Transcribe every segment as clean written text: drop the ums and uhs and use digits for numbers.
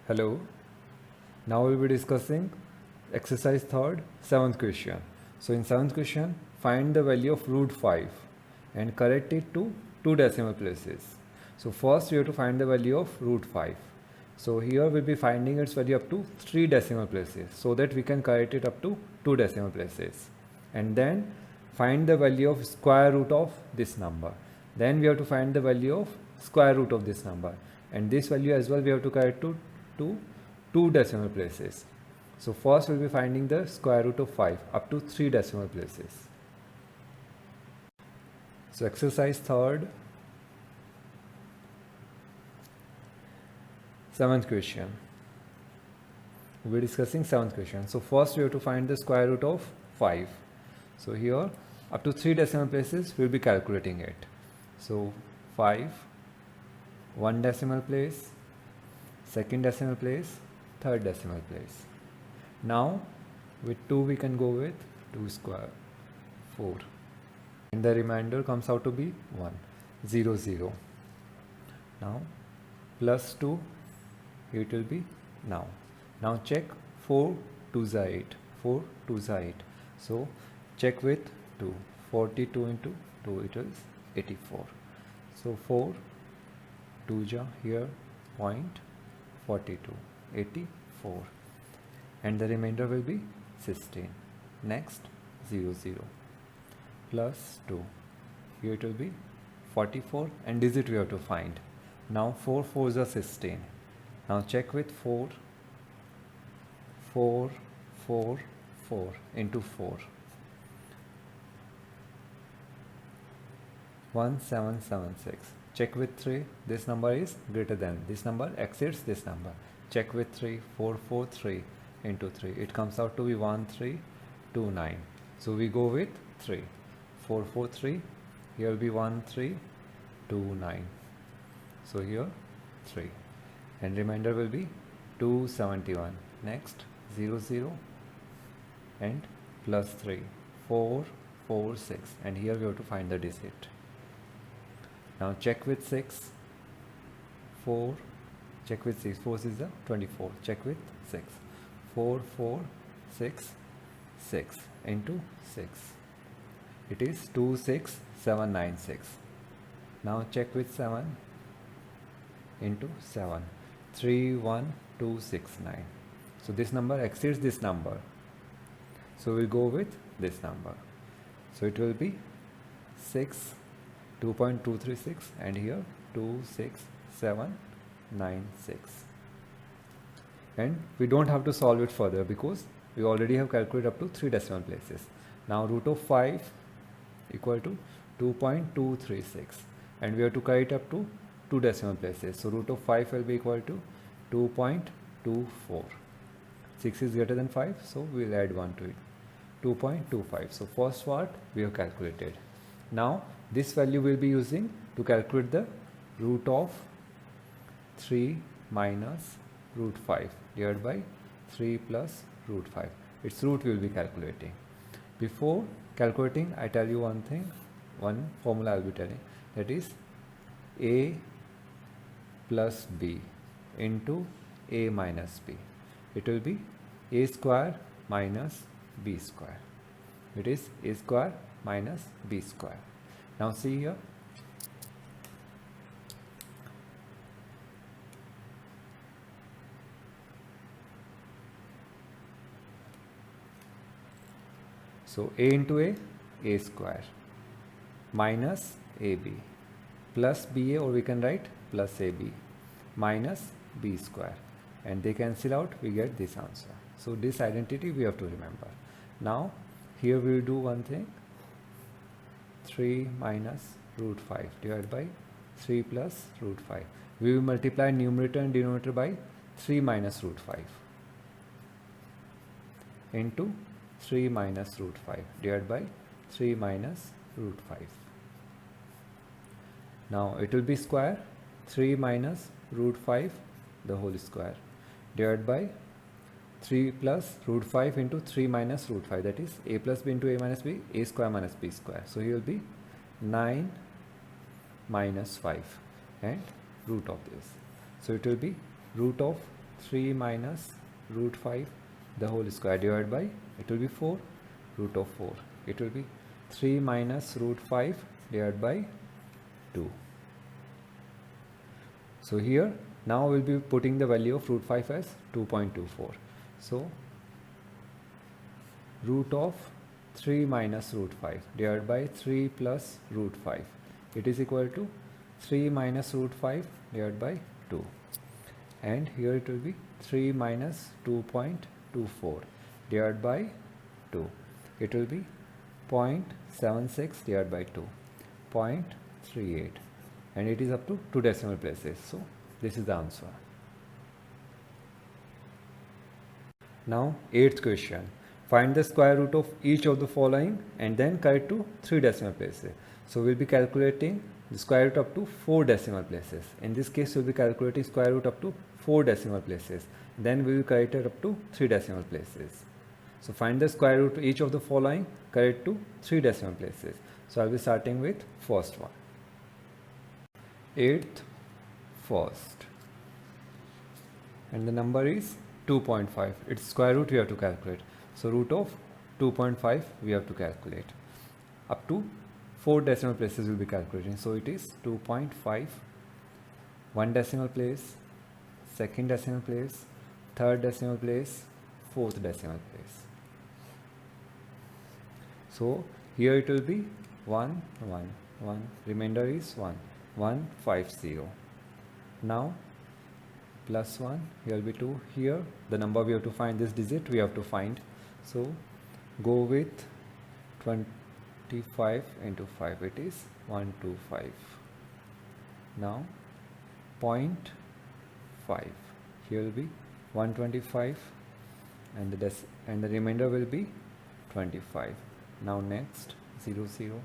Hello. Now we will be discussing exercise third, seventh question. So in seventh question, find the value of root 5 and correct it to two decimal places. So first we have to find the value of root 5. So here we'll be finding its value up to 3 decimal places so that we can correct it up to 2 decimal places. And then find the value of square root of this number. Then we have to find the value of square root of this number. And this value as well we have to correct to 2 decimal places. So first we'll be finding the square root of 5 up to 3 decimal places. So exercise third, seventh question. We're discussing seventh question. So first we have to find the square root of 5. So here up to 3 decimal places we'll be calculating it. So 5, 1 decimal place, second decimal place, third decimal place. Now with 2 we can go with 2 square, 4, and the remainder comes out to be 1, 0, 0. Now plus 2, it will be now. Now check 4 2s are 8, 4 2s are 8. So check with 2, 42 into 2 it is 84. So 4 2s are here 0.42, 84, and the remainder will be 16. Next 0, 0 plus 2, here it will be 44, and digit we have to find. Now 4 4s are 16. Now check with 4, 4 4 4 into 4, 1776. Check with 3, this number is greater than, this number exceeds this number. Check with 3, 4 4 3 into 3, it comes out to be 1329. So we go with 3, 4 4 3, here will be 1329. So here 3, and remainder will be 271. Next 0 0 and plus 3, 4 4 6, and here we have to find the digit. Now check with 6, 4, check with 6, 4 is the 24, check with 6, 4 4 6 6 into 6, it is 26796. Now check with 7 into 7, 31269. So this number exceeds this number, so we'll go with this number. So it will be 2.236, and here 26796. And we don't have to solve it further because we already have calculated up to 3 decimal places. Now root of 5 equal to 2.236, and we have to carry it up to 2 decimal places. So root of 5 will be equal to 2.24. 6 is greater than 5, so we'll add 1 to it, 2.25. So first part we have calculated. Now this value we'll be using to calculate the root of 3 minus root 5 divided by 3 plus root 5. Its root we will be calculating. Before calculating, I tell you one thing, one formula I will be telling, that is a plus b into a minus b. It will be a square minus b square. It is a square minus b square. Now see here, so a into a square, minus ab, plus ba, or we can write plus ab, minus b square, and they cancel out, we get this answer. So this identity we have to remember. Now here we will do one thing, 3 minus root 5 divided by 3 plus root 5. We will multiply numerator and denominator by 3 minus root 5 into 3 minus root 5 divided by 3 minus root 5. Now it will be square, 3 minus root 5 the whole square divided by 3 plus root 5 into 3 minus root 5, that is a plus b into a minus b, a square minus b square. So here will be 9 minus 5 and root of this. So it will be root of 3 minus root 5 the whole square divided by, it will be 4 root of 4. It will be 3 minus root 5 divided by 2. So here now we'll be putting the value of root 5 as 2.24. So root of 3 minus root 5 divided by 3 plus root 5. It is equal to 3 minus root 5 divided by 2. And here it will be 3 minus 2.24 divided by 2. It will be 0.76 divided by 2, 0.38, and it is up to 2 decimal places. So this is the answer. Now 8th question. Find the square root of each of the following and then correct to 3 decimal places. So we'll be calculating the square root up to 4 decimal places. In this case, we'll be calculating square root up to 4 decimal places. Then we will correct it up to 3 decimal places. So find the square root of each of the following, correct to 3 decimal places. So I'll be starting with first one. 8th first. And the number is 2.5. Its square root we have to calculate. So root of 2.5 we have to calculate. Up to 4 decimal places will be calculating. So it is 2.5, 1 decimal place, 2nd decimal place, 3rd decimal place, 4th decimal place. So here it will be 1, 1, 1, remainder is 1, 1, 5, 0. Now plus 1, here will be 2, here the number we have to find, this digit we have to find. So go with 25 into 5, it is 125. Now 0.5, here will be 125 and the remainder will be 25. Now next 0, 0,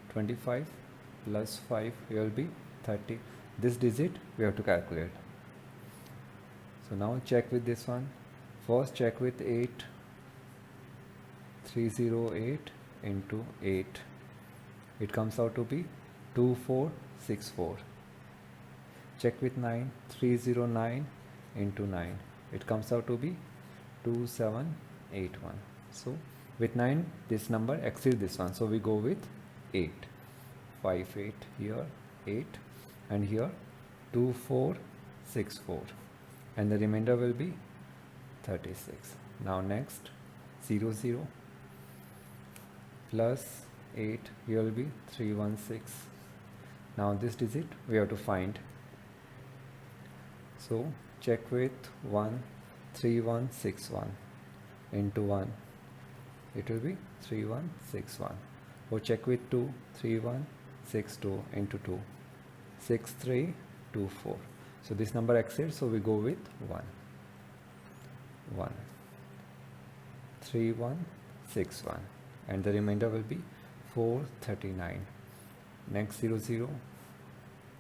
25 plus 5, here will be 30. This digit we have to calculate. So now check with this one. First check with 8, 308 into 8. It comes out to be 2464. Check with 9, 309 into 9. It comes out to be 2781. So with 9 this number exceeds this one. So we go with 8. 5, 8 here, 8, and here 2464. And the remainder will be 36. Now next 0, 0 plus 8, here will be 316. Now this digit we have to find. So check with 1, 3161 into 1, it will be 3161. Or check with 2, 3162 into 2, 6324. So this number exceeds, so we go with 1, 1, 3161, and the remainder will be 439. Next 0, 0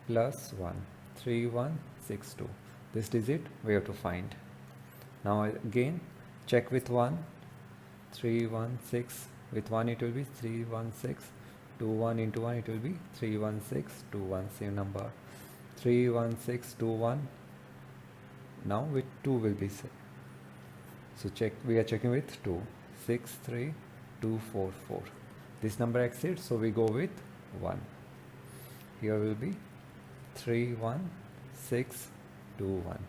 plus 1, 3162. This digit we have to find. Now again check with 1, 316. With 1 it will be 316. 21 into 1 it will be 31621. Same number 31621. Now with 2 will be set. So check, we are checking with 2, 63244. This number exceeds, so we go with 1. Here will be 31621.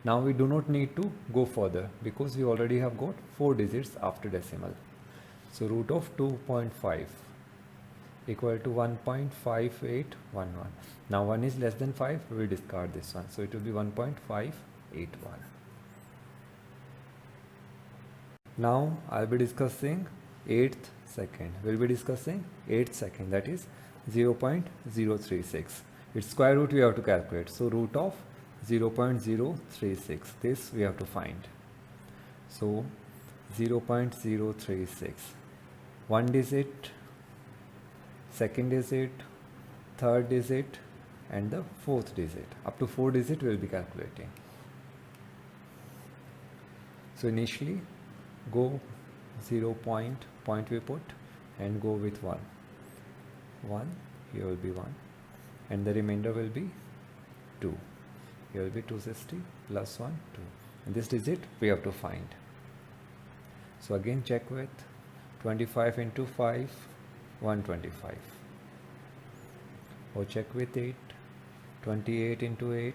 Now we do not need to go further because we already have got 4 digits after decimal. So root of 2.5 equal to 1.5811. Now 1 is less than 5, we will discard this one. So it will be 1.581. Now I will be discussing 8th second. We will be discussing 8th second, that is 0.036. Its square root we have to calculate. So root of 0.036, this we have to find. So 0.036, 1 digit, 2nd digit, 3rd digit, and the 4th digit. Up to 4 digit we will be calculating. So initially go 0 point we put and go with 1. 1, here will be 1, and the remainder will be 2. Here will be 260 plus 1, 2. And this digit we have to find. So again check with 25 into 5, 125. Or check with 8, 28 into 8,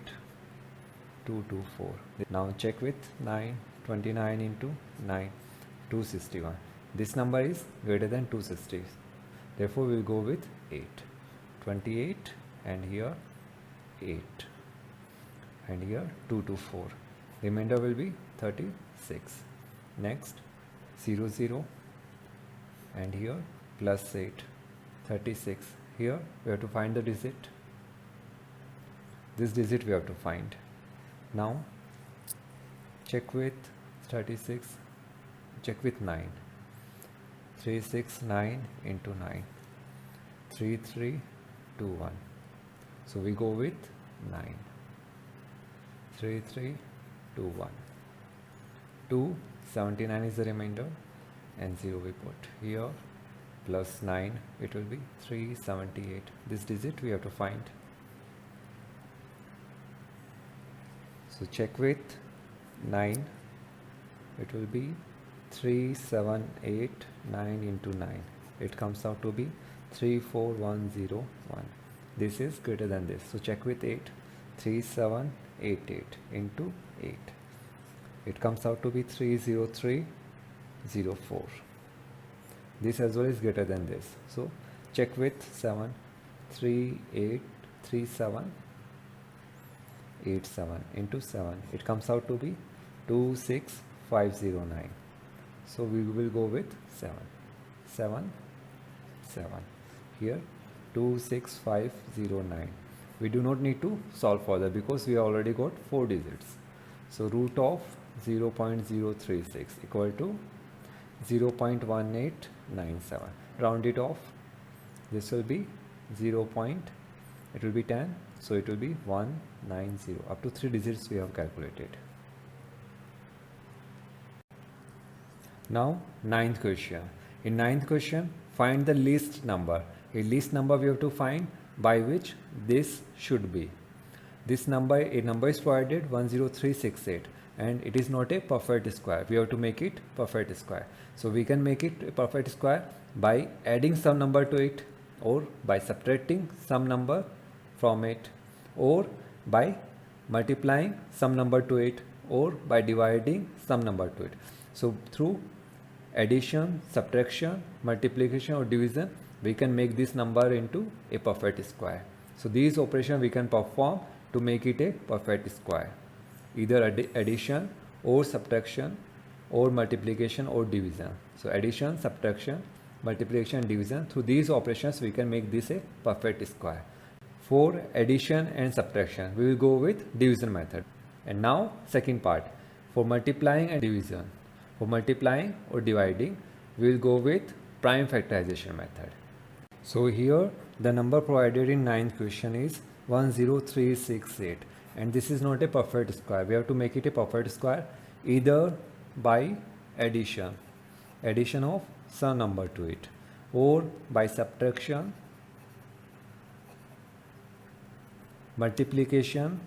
224. Now check with 9, 29 into 9, 261. This number is greater than 260. Therefore we will go with 8. 28 and here 8 and here 224. Remainder will be 36. Next 0, 0 and here plus 8, 36. Here we have to find the digit. This digit we have to find. Now check with 36, check with 9. 369 into 9, 3321. So we go with 9. 3321. 279 is the remainder and 0 we put here, plus 9 it will be 378. This digit we have to find. So check with 9, it will be 3789 into 9. It comes out to be 34101. This is greater than this. So check with 8, 3788 into 8. It comes out to be 30304. This as well is greater than this. So check with 7, 383787 into 7. It comes out to be 26509. So we will go with 7, 7, 7. Here 26509. We do not need to solve further because we already got 4 digits. So root of 0.036 equal to 0.1897. Round it off. This will be 0. It will be 10. So it will be 190. Up to 3 digits we have calculated. Now 9th question. In 9th question, find the least number. A least number we have to find by which this should be. This number, a number is provided 10368 and it is not a perfect square. We have to make it perfect square. So we can make it a perfect square by adding some number to it, or by subtracting some number from it, or by multiplying some number to it, or by dividing some number to it. So through addition, subtraction, multiplication or division, we can make this number into a perfect square. So these operations we can perform to make it a perfect square. Either addition or subtraction or multiplication or division. So addition, subtraction, multiplication, division. Through these operations we can make this a perfect square. For addition and subtraction we will go with division method. And now second part, for multiplying and division. For multiplying or dividing we will go with prime factorization method. So here the number provided in 9th question is 10368 and this is not a perfect square. We have to make it a perfect square either by addition of some number to it, or by subtraction, multiplication,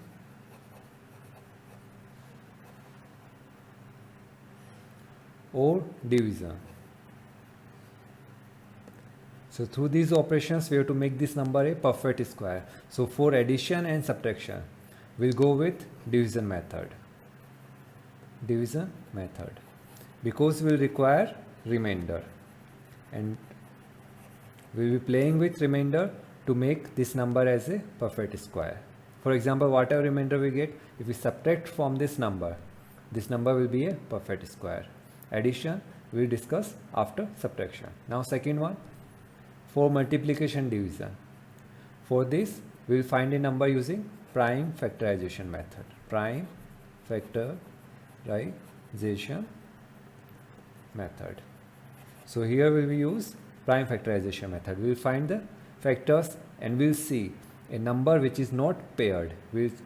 or division. So through these operations we have to make this number a perfect square. So for addition and subtraction we'll go with division method. Division method, because we'll require remainder and we'll be playing with remainder to make this number as a perfect square. For example, whatever remainder we get, if we subtract from this number will be a perfect square. Addition we will discuss after subtraction. Now second one, for multiplication division. For this we will find a number using prime factorization method. Prime factorization method. So here we will use prime factorization method. We will find the factors and we will see a number which is not paired.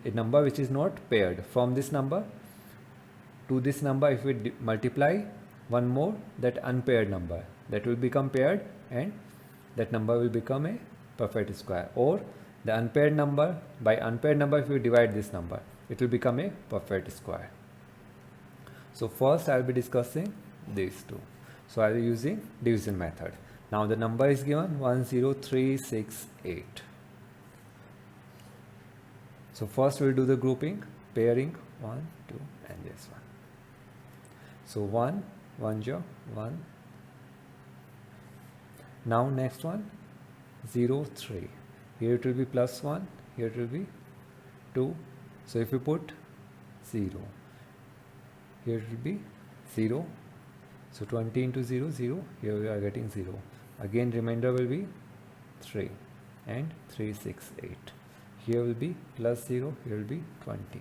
A number which is not paired from this number to this number. If we multiply one more, that unpaired number, that will become paired and that number will become a perfect square. Or the unpaired number, by unpaired number if we divide this number, it will become a perfect square. So first I will be discussing these two. So I will be using division method. Now the number is given 10368. So first we will do the grouping, pairing 1, 2 and this one. So 1, 1 jo 1. Now next one 0, 3. Here it will be plus 1, here it will be 2. So if you put 0, here it will be 0. So 20 into 0, 0. Here we are getting 0. Again remainder will be 3 and 3, 6, 8. Here will be plus 0, here will be 20.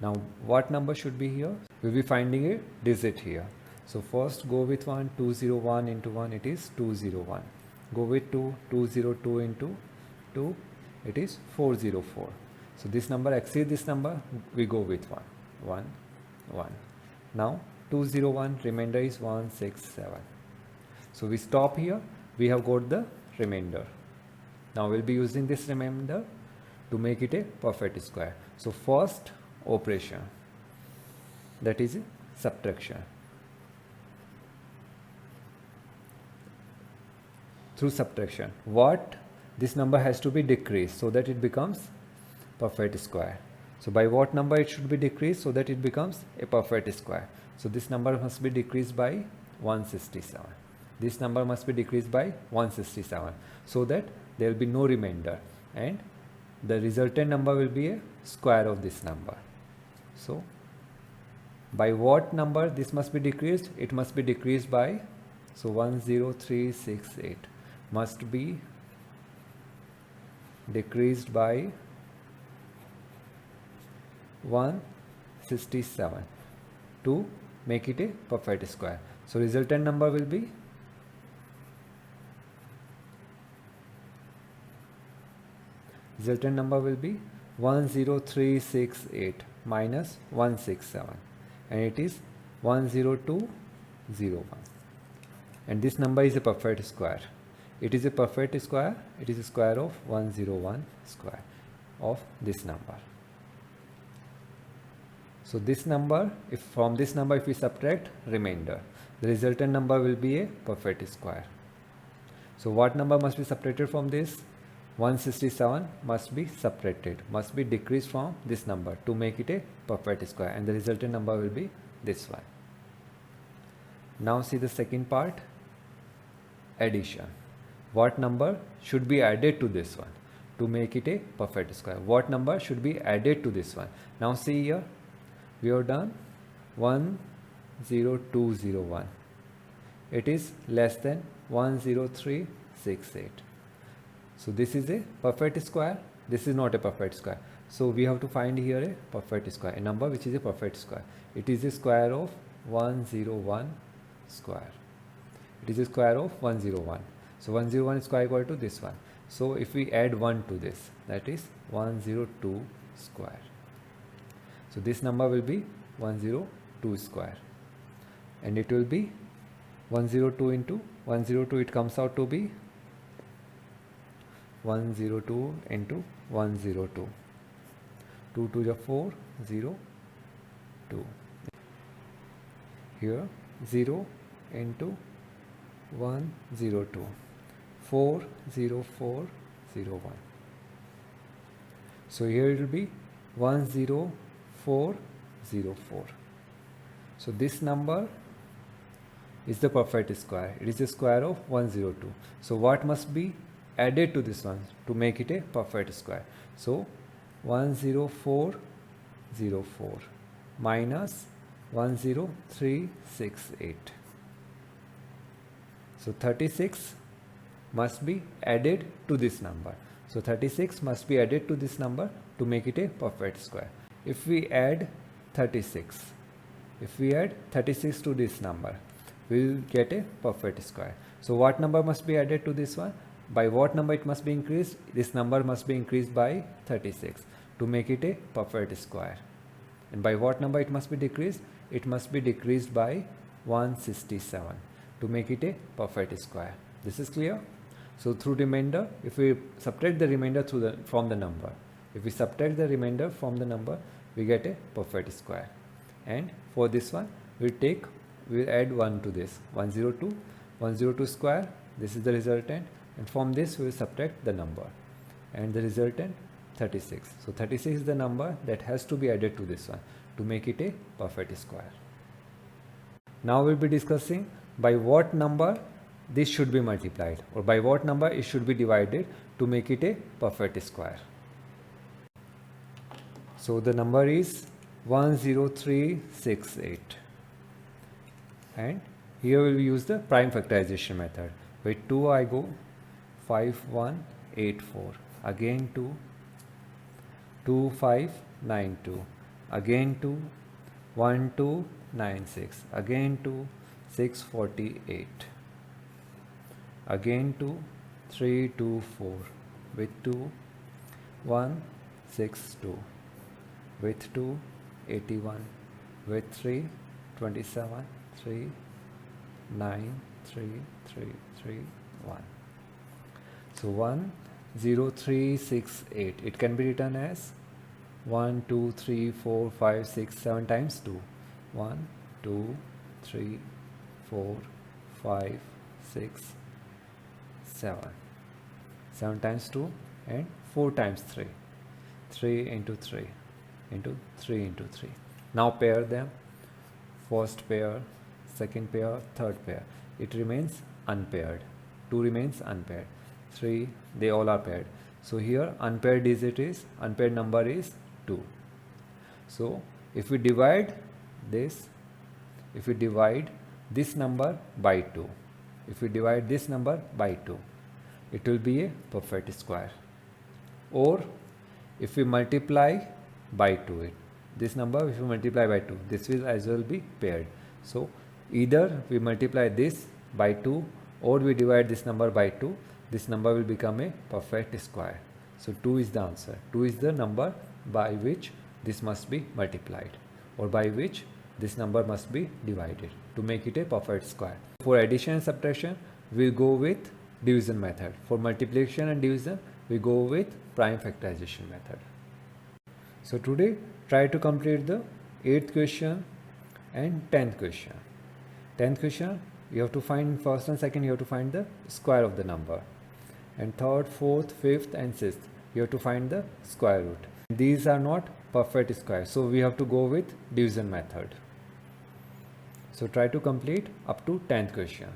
Now what number should be here? We will be finding a digit here. So first go with 1, 201 into 1, it is 201. Go with 2, 202 into 2, it is 404. So this number exceeds this number, we go with 1, 1, 1. Now 201, remainder is 167. So we stop here, we have got the remainder. Now we'll be using this remainder to make it a perfect square. So first operation, that is subtraction. Through subtraction, what this number has to be decreased so that it becomes perfect square. So by what number it should be decreased so that it becomes a perfect square? So this number must be decreased by 167. This number must be decreased by 167 so that there will be no remainder and the resultant number will be a square of this number. So by what number this must be decreased? It must be decreased by, so 10368 must be decreased by 167 to make it a perfect square. So resultant number will be resultant number will be 10368 minus 167 and it is 10201 and this number is a perfect square. It is a perfect square, it is a square of 101 square of this number. So this number, if from this number if we subtract remainder, the resultant number will be a perfect square. So what number must be subtracted from this? 167 must be subtracted, must be decreased from this number to make it a perfect square and the resultant number will be this one. Now see the second part, addition. What number should be added to this one to make it a perfect square? What number should be added to this one? Now see here, we have done 10201. It is less than 10368. So this is a perfect square, this is not a perfect square. So we have to find here a perfect square, a number which is a perfect square. It is a square of 101 square. It is a square of 101. So 101 square equal to this one. So if we add 1 to this, that is 102 square. So this number will be 102 square and it will be 102 into 102, it comes out to be 102 into 102. 2 to the 4, 0, 2. Here 0 into 102. 40401. So here it will be 10404. So this number is the perfect square. It is the square of 102. So what must be added to this one to make it a perfect square? So 10404 minus 10368. So 36 must be added to this number. So 36 must be added to this number to make it a perfect square. If we add 36, if we add 36 to this number, we will get a perfect square. So what number must be added to this one? By what number it must be increased? This number must be increased by 36 to make it a perfect square. And by what number it must be decreased? It must be decreased by 167 to make it a perfect square. This is clear? So through remainder, if we subtract the remainder from the number, If we subtract the remainder from the number, we get a perfect square. And for this one, we'll add 1 to this. 102 square, this is the resultant, and from this we will subtract the number, and the resultant 36. So 36 is the number that has to be added to this one to make it a perfect square. Now we'll be discussing by what number this should be multiplied, or by what number it should be divided to make it a perfect square. So the number is 10368, and here we will use the prime factorization method. With 2 I go 5184, again 2, 2592, again 2, 1296, again 2, 648, again 2, 324, with 2, 162, with 2, 81, with 3, 27, 3, 9, 3, 3, 3, 1. So 10368, it can be written as 1 2 3 4 5 6 7 times 2. 1 2 3 4 5 6 7, 7 times 2 and 4 times 3, 3 into 3 into 3 into 3. Now pair them, first pair, second pair, third pair. It remains unpaired. 2 remains unpaired. 3, they all are paired. So here unpaired number is 2. So if we divide this number by 2, it will be a perfect square. Or if we multiply by 2 this number, if we multiply by 2, this will as well be paired. So either we multiply this by 2 or we divide this number by 2, this number will become a perfect square. So 2 is the answer. 2 is the number by which this must be multiplied, or by which this number must be divided to make it a perfect square. For addition and subtraction, we'll go with division method. For multiplication and division, we go with prime factorization method. So today, try to complete the 8th question and 10th question. 10th question, you have to find first and second, you have to find the square of the number. And third, fourth, fifth and sixth, you have to find the square root. These are not perfect squares, so we have to go with division method. So try to complete up to 10th question.